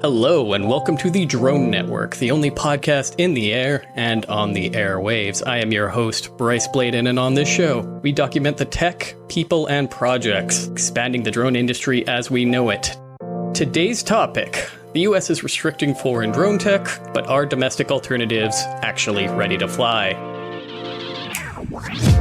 Hello, and welcome to the Drone Network, the only podcast in the air and on the airwaves. I am your host, Bryce Bladen, and on this show, we document the tech, people, and projects, expanding the drone industry as we know it. Today's topic: the US is restricting foreign drone tech, but are domestic alternatives actually ready to fly?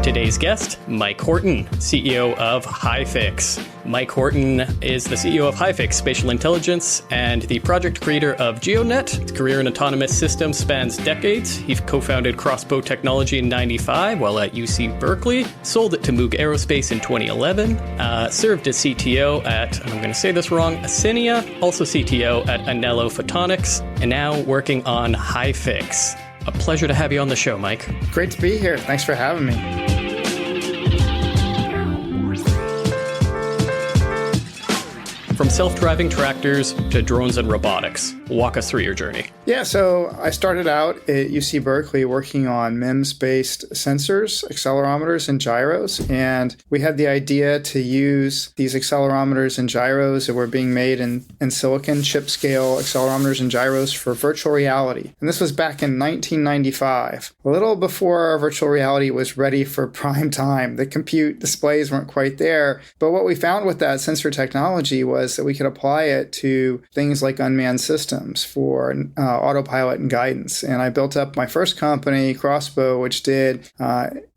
Today's guest, Mike Horton, CEO of HYFIX. Mike Horton is the CEO of HYFIX Spatial Intelligence and the project creator of GEODNET. His career in autonomous systems spans decades. He co-founded Crossbow Technology in '95 while at UC Berkeley, sold it to Moog Aerospace in 2011, served as CTO at, and I'm going to say this wrong, Asinia, also CTO at Anello Photonics, and now working on HYFIX. A pleasure to have you on the show, Mike. Great to be here. Thanks for having me. From self-driving tractors to drones and robotics, walk us through your journey. Yeah, so I started out at UC Berkeley working on MEMS-based sensors, accelerometers, and gyros. And we had the idea to use these accelerometers and gyros that were being made in silicon chip-scale accelerometers and gyros for virtual reality. And this was back in 1995, a little before virtual reality was ready for prime time. The compute displays weren't quite there. But what we found with that sensor technology was that we could apply it to things like unmanned systems for autopilot and guidance. And I built up my first company, Crossbow, which did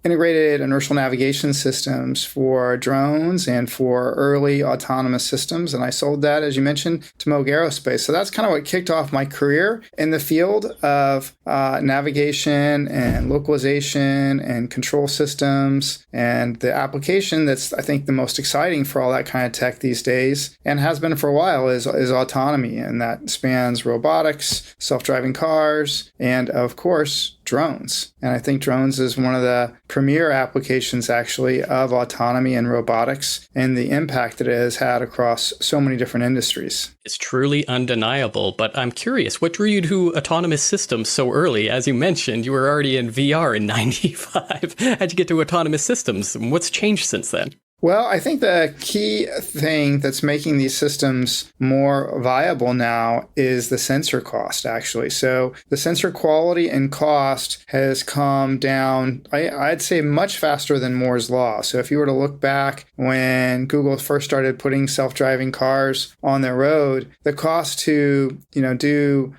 integrated inertial navigation systems for drones and for early autonomous systems. And I sold that, as you mentioned, to Moog Aerospace. So that's kind of what kicked off my career in the field of navigation and localization and control systems. And the application that's, I think, the most exciting for all that kind of tech these days, and has been for a while, is autonomy. And that spans robotics, self-driving cars, and of course, drones. And I think drones is one of the premier applications, actually, of autonomy and robotics and the impact that it has had across so many different industries. It's truly undeniable, but I'm curious, what drew you to autonomous systems so early? As you mentioned, you were already in VR in '95. How'd you get to autonomous systems? What's changed since then? Well, I think the key thing that's making these systems more viable now is the sensor cost, actually. So the sensor quality and cost has come down, I'd say, much faster than Moore's Law. So if you were to look back when Google first started putting self-driving cars on the road, the cost to, do,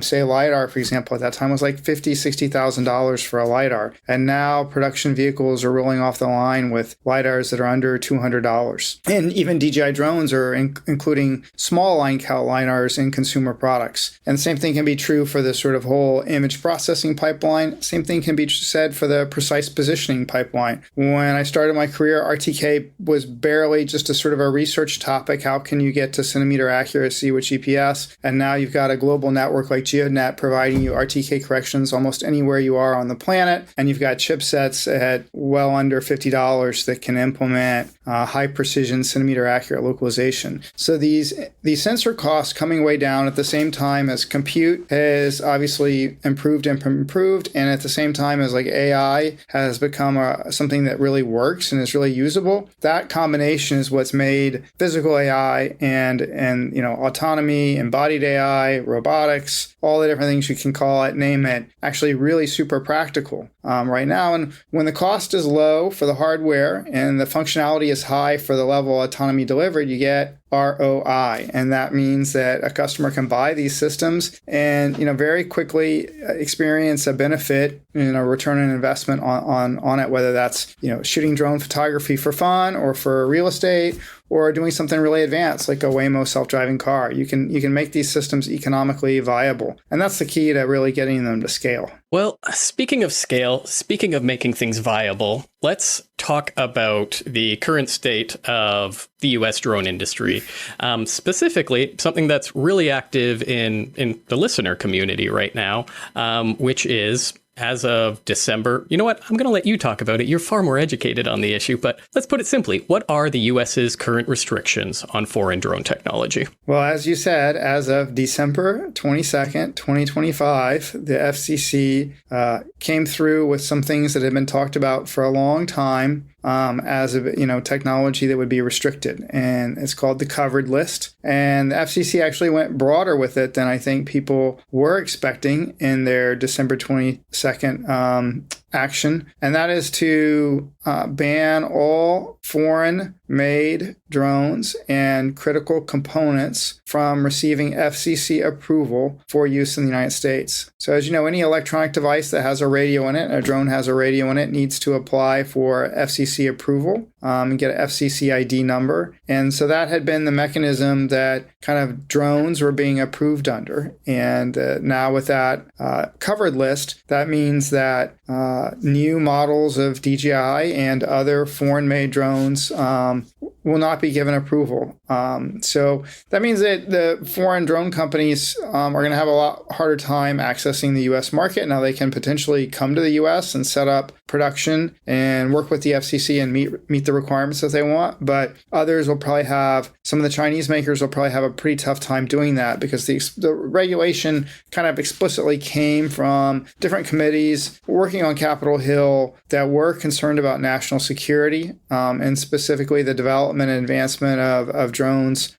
say, LiDAR, for example, at that time was like $50,000, $60,000 for a LiDAR. And now production vehicles are rolling off the line with LiDARs that are under $200. And even DJI drones are including small line count LiDARs in consumer products. And the same thing can be true for the sort of whole image processing pipeline. Same thing can be said for the precise positioning pipeline. When I started my career, RTK was barely just a sort of a research topic. How can you get to centimeter accuracy with GPS? And now you've got a global network like GEODNET providing you RTK corrections almost anywhere you are on the planet. And you've got chipsets at well under $50 that can implement high precision centimeter accurate localization. So these sensor costs coming way down at the same time as compute has obviously improved, and at the same time as like AI has become something that really works and is really usable. That combination is what's made physical AI and autonomy, embodied AI, robotics, all the different things you can call it, name it, actually really super practical right now. And when the cost is low for the hardware and the functionality is high for the level of autonomy delivered, you get ROI. And that means that a customer can buy these systems and, very quickly experience a benefit, return on investment on it, whether that's, shooting drone photography for fun or for real estate, or doing something really advanced like a Waymo self-driving car. You can make these systems economically viable. And that's the key to really getting them to scale. Well, speaking of scale, speaking of making things viable, let's talk about the current state of the U.S. drone industry. Specifically, something that's really active in the listener community right now, which is, as of December, you know what? I'm going to let you talk about it. You're far more educated on the issue, but let's put it simply. What are the U.S.'s current restrictions on foreign drone technology? Well, as you said, as of December 22nd, 2025, the FCC came through with some things that had been talked about for a long time. as a technology that would be restricted, and it's called the covered list. And the FCC actually went broader with it than I think people were expecting in their December 22nd action, and that is to ban all foreign-made drones and critical components from receiving FCC approval for use in the United States. So as you know, any electronic device that has a radio in it, a drone has a radio in it, needs to apply for FCC approval and get an FCC ID number. And so that had been the mechanism that kind of drones were being approved under. And now with that covered list, that means that new models of DJI and other foreign-made drones will not be given approval. So that means that the foreign drone companies are going to have a lot harder time accessing the U.S. market. Now they can potentially come to the U.S. and set up production and work with the FCC and meet the requirements that they want. But others will probably have, some of the Chinese makers will probably have a pretty tough time doing that, because the regulation kind of explicitly came from different committees working on Capitol Hill that were concerned about national security and specifically the development and advancement of drones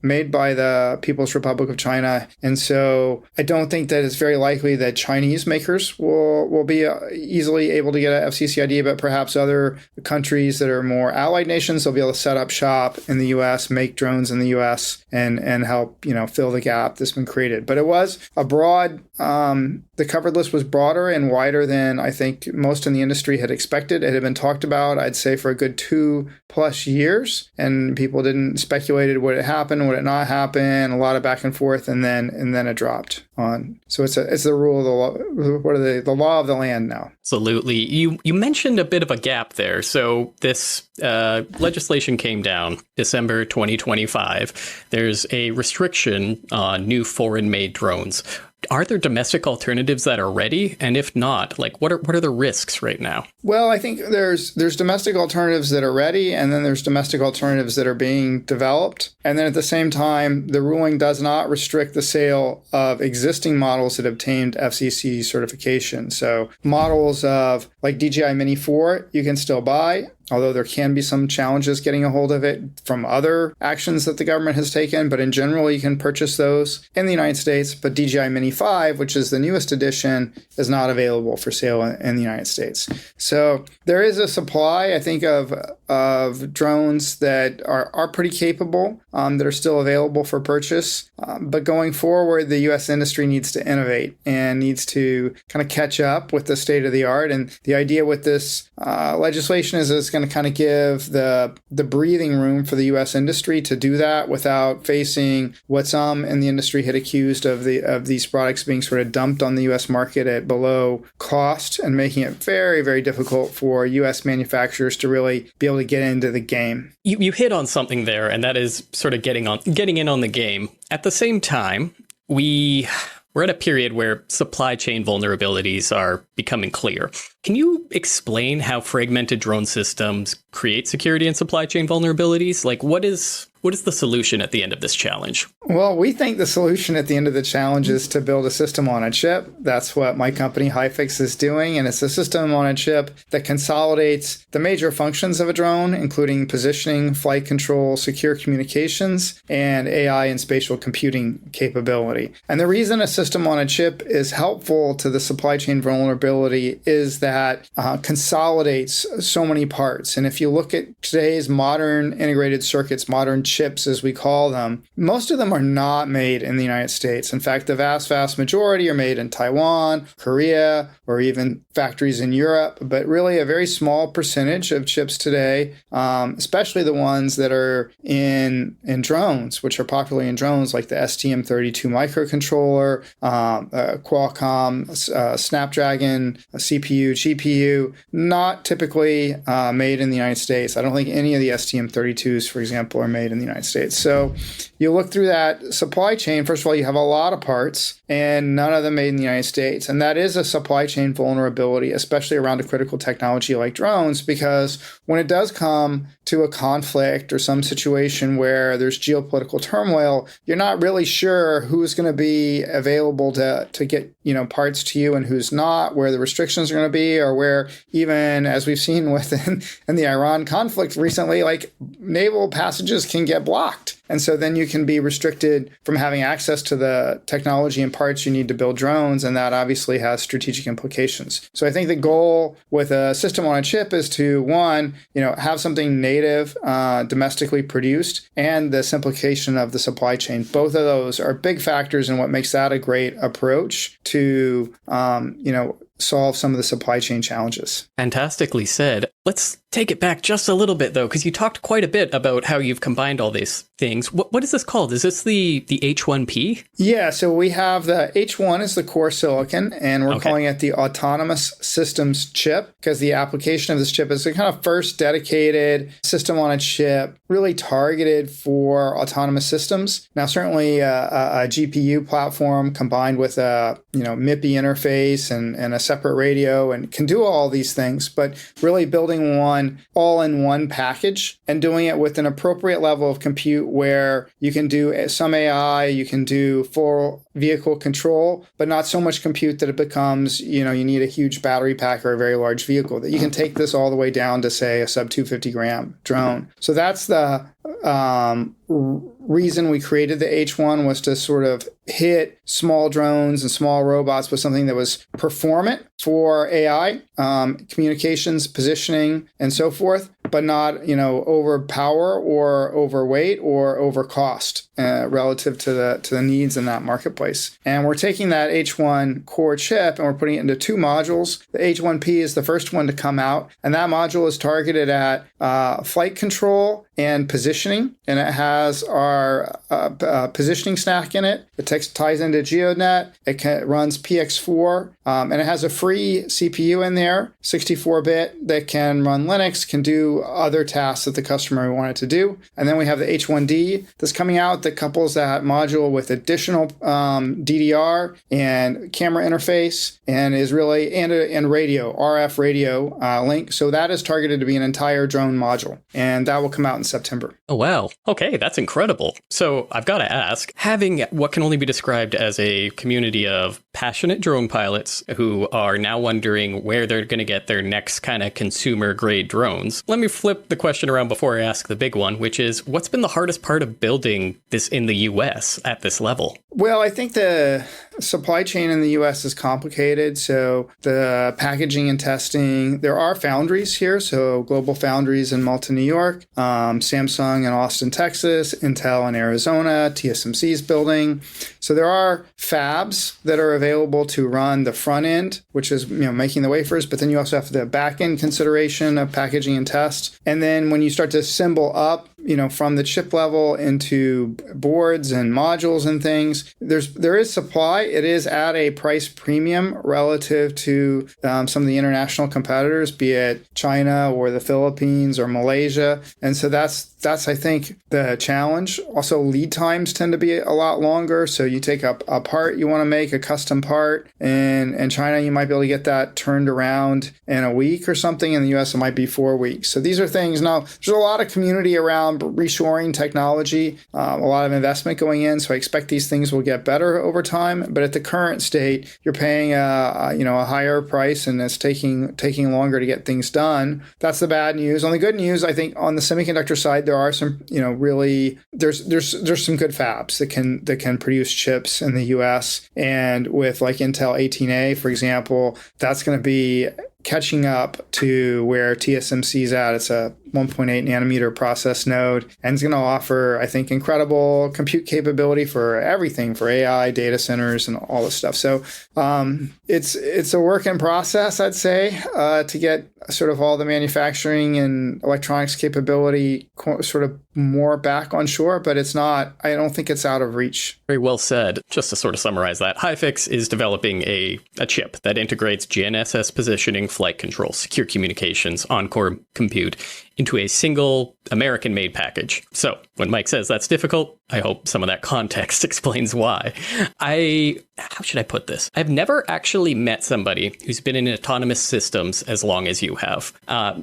made by the People's Republic of China. And so I don't think that it's very likely that Chinese makers will be easily able to get an FCC ID, but perhaps other countries that are more allied nations will be able to set up shop in the U.S., make drones in the U.S., and help fill the gap that's been created. But it was a broad, the covered list was broader and wider than I think most in the industry had expected. It had been talked about, I'd say, for a good 2+ years, and people didn't speculated would it happen, would it not happen, a lot of back and forth, and then it dropped on. So it's the rule of the law. What are the law of the land now? Absolutely. You mentioned a bit of a gap there. So this legislation came down December 2025. There's a restriction on new foreign-made drones. Are there domestic alternatives that are ready? And if not, what are the risks right now? Well, I think there's domestic alternatives that are ready, and then there's domestic alternatives that are being developed. And then at the same time, the ruling does not restrict the sale of existing models that obtained FCC certification. So models of like DJI Mini 4, you can still buy, although there can be some challenges getting a hold of it from other actions that the government has taken. But in general, you can purchase those in the United States. But DJI Mini 5, which is the newest edition, is not available for sale in the United States. So there is a supply, I think, of drones that are pretty capable, that are still available for purchase. But going forward, the U.S. industry needs to innovate and needs to kind of catch up with the state of the art. And the idea with this legislation is it's going to kind of give the breathing room for the U.S. industry to do that without facing what some in the industry had accused of these products being sort of dumped on the U.S. market at below cost, and making it very, very difficult for U.S. manufacturers to really be able to get into the game. You hit on something there, and that is sort of getting in on the game. At the same time, we're at a period where supply chain vulnerabilities are becoming clear. Can you explain how fragmented drone systems create security and supply chain vulnerabilities? What is the solution at the end of this challenge? Well, we think the solution at the end of the challenge is to build a system on a chip. That's what my company HYFIX is doing. And it's a system on a chip that consolidates the major functions of a drone, including positioning, flight control, secure communications, and AI and spatial computing capability. And the reason a system on a chip is helpful to the supply chain vulnerability is that consolidates so many parts. And if you look at today's modern integrated circuits, modern chips as we call them, most of them are not made in the United States. In fact, the vast majority are made in Taiwan, Korea, or even factories in Europe. But really a very small percentage of chips today, especially the ones that are in drones, which are popular in drones, like the STM32 microcontroller, Qualcomm, Snapdragon, CPU, GPU, not typically made in the United States. I don't think any of the STM32s, for example, are made in the United States. So you look through that supply chain, first of all, you have a lot of parts and none of them made in the United States. And that is a supply chain vulnerability, especially around a critical technology like drones, because when it does come to a conflict or some situation where there's geopolitical turmoil, you're not really sure who's going to be available to get, parts to you and who's not, where the restrictions are going to be, or where, even as we've seen within in the Iran conflict recently, like naval passages can get blocked. And so then you can be restricted from having access to the technology and parts you need to build drones. And that obviously has strategic implications. So I think the goal with a system on a chip is to, one, have something native, domestically produced, and the simplification of the supply chain. Both of those are big factors in what makes that a great approach to, solve some of the supply chain challenges. Fantastically said. Let's take it back just a little bit, though, because you talked quite a bit about how you've combined all these things. What is this called? Is this the H1P? Yeah, so we have the H1 is the core silicon, and we're calling it the autonomous systems chip, because the application of this chip is the kind of first dedicated system on a chip, really targeted for autonomous systems. Now, certainly a GPU platform combined with a MIPI interface and a separate radio and can do all these things, but really building one all-in-one package and doing it with an appropriate level of compute where you can do some AI, you can do full vehicle control, but not so much compute that it becomes, you need a huge battery pack or a very large vehicle, that you can take this all the way down to, say, a sub 250 gram drone. So that's the reason we created the H1, was to sort of hit small drones and small robots with something that was performant for AI, communications, positioning, and so forth, but not, overpower or overweight or over cost relative to the needs in that marketplace. And we're taking that H1 core chip and we're putting it into two modules. The H1P is the first one to come out, and that module is targeted at flight control and positioning, and it has our positioning stack in it. It ties into GEODNet. It runs PX4, and it has a free CPU in there, 64-bit, that can run Linux, can do other tasks that the customer wanted to do. And then we have the H1D that's coming out that couples that module with additional DDR and camera interface, and is really and radio, RF radio link. So that is targeted to be an entire drone module, and that will come out in September. Oh, wow. Okay, that's incredible. So I've got to ask, having what can only be described as a community of passionate drone pilots who are now wondering where they're going to get their next kind of consumer grade drones, let me flip the question around before I ask the big one, which is, what's been the hardest part of building this in the US at this level? Well, I think the supply chain in the US is complicated. So the packaging and testing, there are foundries here. So Global Foundries in Malta, New York, Samsung in Austin, Texas, Intel in Arizona, TSMC's building. So there are fabs that are available to run the front end, which is making the wafers, but then you also have the back end consideration of packaging and test. And then when you start to assemble up, from the chip level into boards and modules and things, there is supply. It is at a price premium relative to some of the international competitors, be it China or the Philippines or Malaysia. And so that's I think the challenge. Also, lead times tend to be a lot longer. So you take a part you want to make, a custom part, and in China, you might be able to get that turned around in a week or something. In the US, it might be 4 weeks. So these are things. Now, there's a lot of community around reshoring technology, a lot of investment going in. So I expect these things will get better over time. But at the current state, you're paying a higher price, and it's taking longer to get things done. That's the bad news. On the good news, I think on the semiconductor side, there are some, really there's some good fabs that can produce chips in the US. And with like Intel 18A, for example, that's going to be catching up to where TSMC's at. It's a 1.8 nanometer process node, and it's going to offer, I think, incredible compute capability for everything, for AI, data centers, and all this stuff. So it's a work in process, I'd say, to get sort of all the manufacturing and electronics capability sort of more back on shore, but it's not, I don't think it's out of reach. Very well said. Just to sort of summarize that, HYFIX is developing a chip that integrates GNSS positioning, flight control, secure communications, on-core compute into a single American-made package. So when Mike says that's difficult, I hope some of that context explains why. How should I put this? I've never actually met somebody who's been in autonomous systems as long as you have.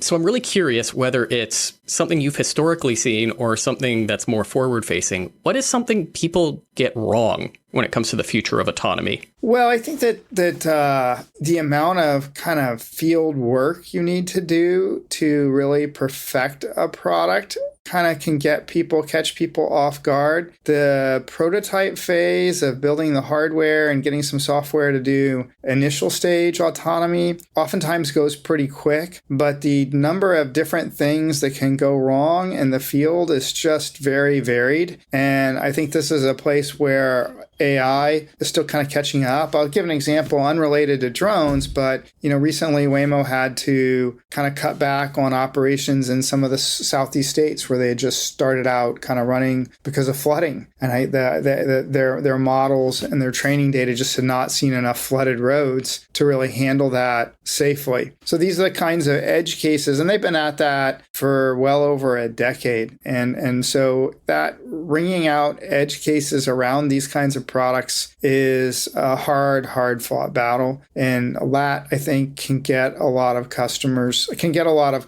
So I'm really curious whether it's something you've historically seen or something that's more forward-facing. What is something people get wrong when it comes to the future of autonomy? Well, I think that the amount of kind of field work you need to do to really perfect a product kind of can catch people off guard. The prototype phase of building the hardware and getting some software to do initial stage autonomy oftentimes goes pretty quick, but the number of different things that can go wrong in the field is just very varied. And I think this is a place where AI is still kind of catching up. I'll give an example unrelated to drones, but recently Waymo had to kind of cut back on operations in some of the southeast states where they had just started out kind of running because of flooding. And their models and their training data just had not seen enough flooded roads to really handle that safely. So these are the kinds of edge cases, and they've been at that for well over a decade. And so that ringing out edge cases around these kinds of products is a hard fought battle. And that, I think, can get a lot of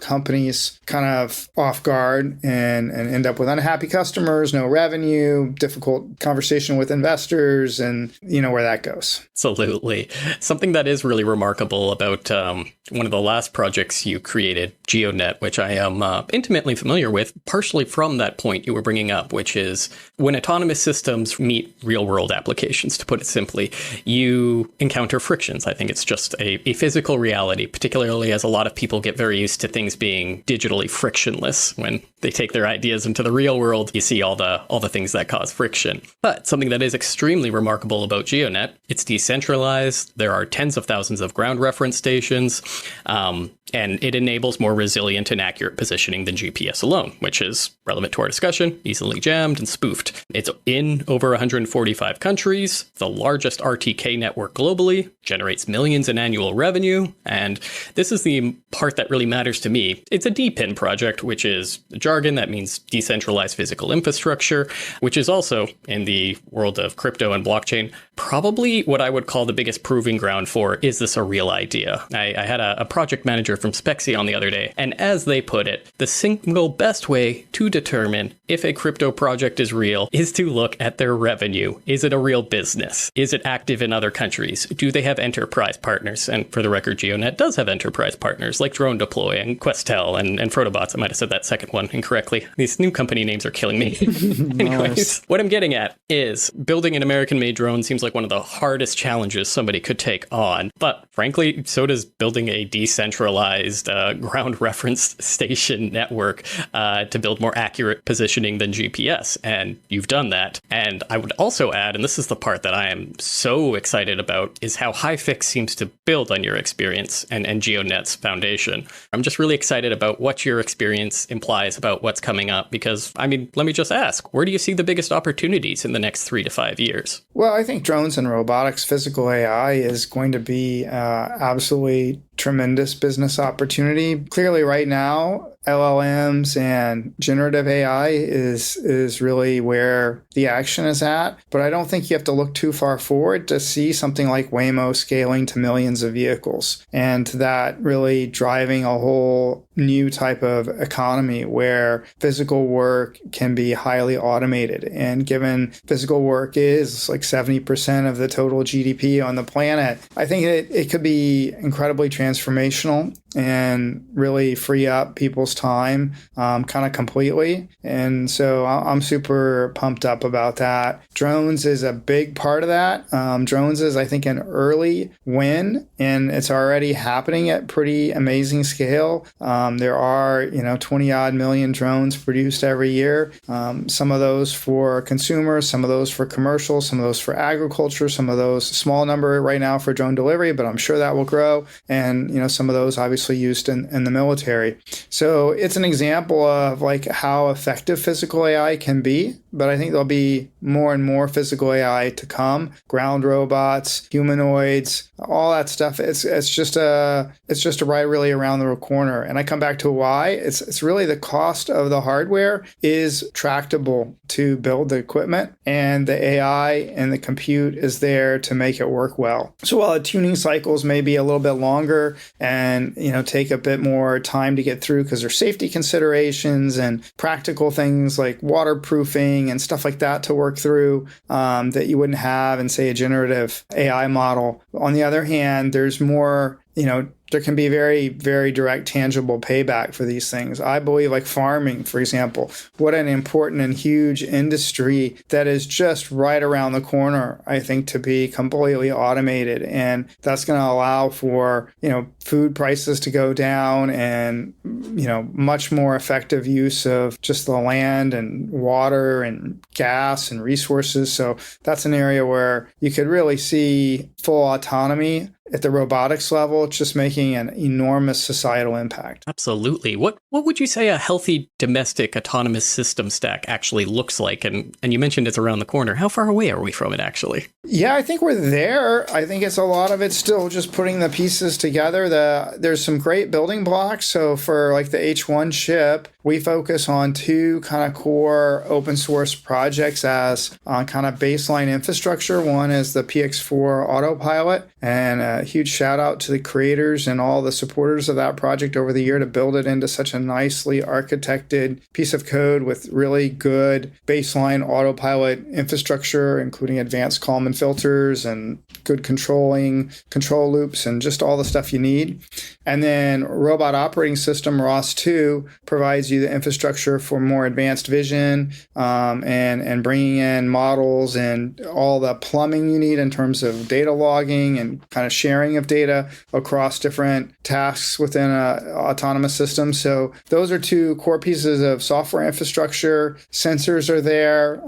companies kind of off guard and end up with unhappy customers, no revenue, difficult conversation with investors, and where that goes. Absolutely. Something that is really remarkable about one of the last projects you created, GEODNET, which I am intimately familiar with, partially from that point you were bringing up, which is when autonomous systems meet real-world applications, to put it simply, you encounter frictions. I think it's just a physical reality, particularly as a lot of people get very used to things being digitally frictionless. When they take their ideas into the real world, you see all the things that cause friction. But something that is extremely remarkable about GEODNET, it's decentralized. There are tens of thousands of ground reference stations, and it enables more resilient and accurate positioning than GPS alone, which is relevant to our discussion, easily jammed and spoofed. It's in over 145 countries, the largest RTK network globally, generates millions in annual revenue, and this is the part that really matters to me. It's a DPIN project, which is jargon that means decentralized physical infrastructure, which is also, in the world of crypto and blockchain, probably what I would call the biggest proving ground for, is this a real idea? I had a project manager from Spexion the other day, and as they put it, the single best way to determine if a crypto project is real is to look at their revenue. Is it a real business? Is it active in other countries? Do they have enterprise partners? And for the record, GEODNET does have enterprise partners like Drone Deploy and Questel and Photobots. I might have said that second one incorrectly. These new company names are killing me. Anyways, what I'm getting at is building an American-made drone seems like one of the hardest challenges somebody could take on. But frankly, so does building a decentralized ground reference station network to build more accurate positioning than GPS. And you've done that. And I would also add, and this is the part that I am so excited about, is how HYFIX seems to build on your experience and GEODNET's foundation. I'm just really excited about what your experience implies about what's coming up, because, let me just ask, where do you see the biggest opportunities in the next 3 to 5 years? Well, I think drones and robotics, physical AI is going to be absolutely tremendous business opportunity. Clearly right now, LLMs and generative AI is really where the action is at. But I don't think you have to look too far forward to see something like Waymo scaling to millions of vehicles, and that really driving a whole new type of economy where physical work can be highly automated. And given physical work is like 70% of the total GDP on the planet, I think it could be incredibly transformational and really free up people's time kind of completely. And so I'm super pumped up about that. Drones is a big part of that. Drones is, I think, an early win, and it's already happening at pretty amazing scale. There are, 20 odd million drones produced every year. Some of those for consumers, some of those for commercial, some of those for agriculture, some of those, a small number right now for drone delivery, but I'm sure that will grow. And, some of those obviously used in the military. So it's an example of like how effective physical AI can be. but I think there'll be more and more physical AI to come. Ground robots, humanoids, all that stuff. It's just right really around the corner. And I come back to why. It's really the cost of the hardware is tractable to build the equipment, and the AI and the compute is there to make it work well. So while the tuning cycles may be a little bit longer and take a bit more time to get through because there's safety considerations and practical things like waterproofing and stuff like that to work through that you wouldn't have in, say, a generative AI model. On the other hand, there's more, there can be very, very direct, tangible payback for these things. I believe, like farming, for example, what an important and huge industry that is just right around the corner, I think, to be completely automated. And that's going to allow for, food prices to go down and, much more effective use of just the land and water and gas and resources. So that's an area where you could really see full autonomy at the robotics level. It's just making an enormous societal impact. Absolutely. What would you say a healthy domestic autonomous system stack actually looks like? And you mentioned it's around the corner. How far away are we from it, actually? Yeah, I think we're there. I think it's a lot of it's still just putting the pieces together. There's some great building blocks. So for like the H1 chip, we focus on two kind of core open source projects as kind of baseline infrastructure. One is the PX4 autopilot, and a huge shout out to the creators and all the supporters of that project over the year to build it into such a nicely architected piece of code with really good baseline autopilot infrastructure, including advanced Kalman filters and good control loops and just all the stuff you need. And then Robot Operating System, ROS2, provides you the infrastructure for more advanced vision and bringing in models and all the plumbing you need in terms of data logging and kind of sharing of data across different tasks within an autonomous system. So those are two core pieces of software infrastructure. Sensors are there,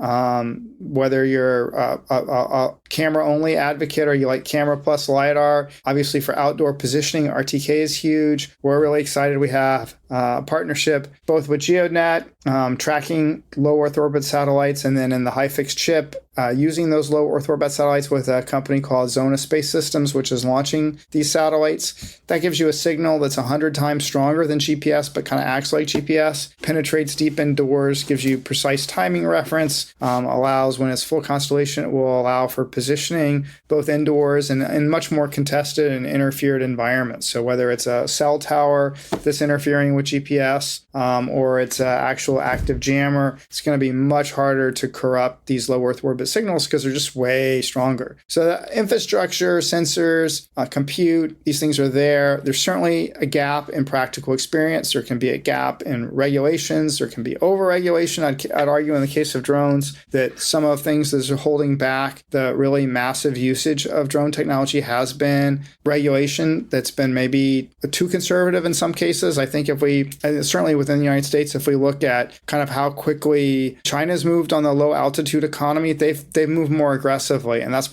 whether you're a camera-only advocate or you like camera plus LiDAR. Obviously, for outdoor positioning, RTK is huge. We're really excited. We have a partnership both with GEODNET, tracking low Earth orbit satellites, and then in the HYFIX chip, using those low Earth orbit satellites with a company called Zona Space Systems, which is launching these satellites. That gives you a signal that's 100 times stronger than GPS, but kind of acts like GPS, penetrates deep indoors, gives you precise timing reference, allows, when it's full constellation, it will allow for positioning both indoors and in much more contested and interfered environments. So whether it's a cell tower that's interfering with GPS or it's an actual active jammer, it's going to be much harder to corrupt these low Earth orbit signals because they're just way stronger. So the infrastructure, sensors, compute, these things are there. There's certainly a gap in practical experience. There can be a gap in regulations. There can be over-regulation. I'd argue in the case of drones that some of the things that are holding back the really massive usage of drone technology has been regulation that's been maybe too conservative in some cases. I think if we, certainly within the United States, if we look at kind of how quickly China's moved on the low altitude economy, they've moved more aggressively. And that's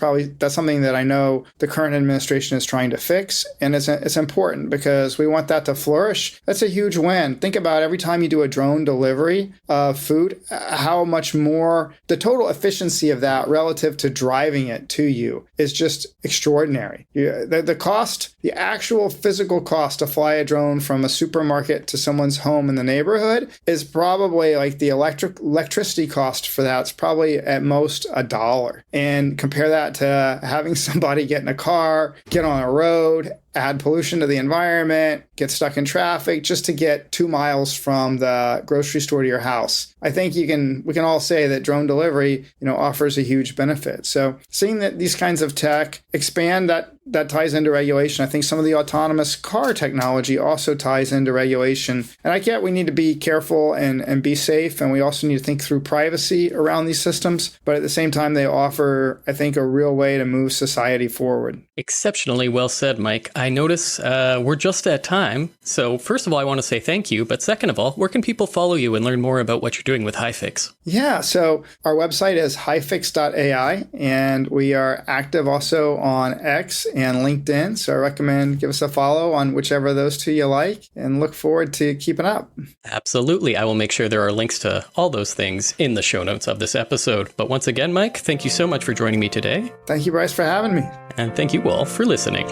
something that I know the current administration is trying to fix. And it's important because we want that to flourish. That's a huge win. Think about every time you do a drone delivery of food, how much more the total efficiency of that relative to driving it to you is just extraordinary. The cost, the actual physical cost to fly a drone from a supermarket to someone's home in the neighborhood is probably like the electricity cost for that's probably at most $1. And compare that to having somebody get in a car, get on a road, add pollution to the environment, get stuck in traffic just to get 2 miles from the grocery store to your house. I think we can all say that drone delivery, offers a huge benefit. So seeing that these kinds of tech expand, that ties into regulation. I think some of the autonomous car technology also ties into regulation. And I get we need to be careful and be safe, and we also need to think through privacy around these systems. But at the same time, they offer, I think, a real way to move society forward. Exceptionally well said, Mike. I notice we're just at time. So first of all, I want to say thank you. But second of all, where can people follow you and learn more about what you're doing with HYFIX? Yeah, so our website is hyfix.ai, and we are active also on X and LinkedIn. So I recommend give us a follow on whichever of those two you like, and look forward to keeping up. Absolutely. I will make sure there are links to all those things in the show notes of this episode. But once again, Mike, thank you so much for joining me today. Thank you, Bryce, for having me. And thank you all for listening.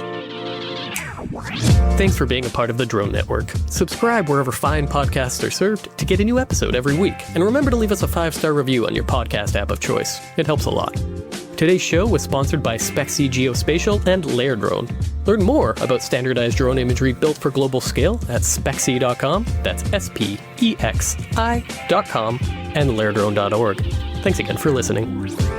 Thanks for being a part of the Drone Network. Subscribe wherever fine podcasts are served to get a new episode every week. And remember to leave us a 5-star review on your podcast app of choice. It helps a lot. Today's show was sponsored by Spexy Geospatial and Layer Drone. Learn more about standardized drone imagery built for global scale at spexy.com. That's spexi.com and layerdrone.org. Thanks again for listening.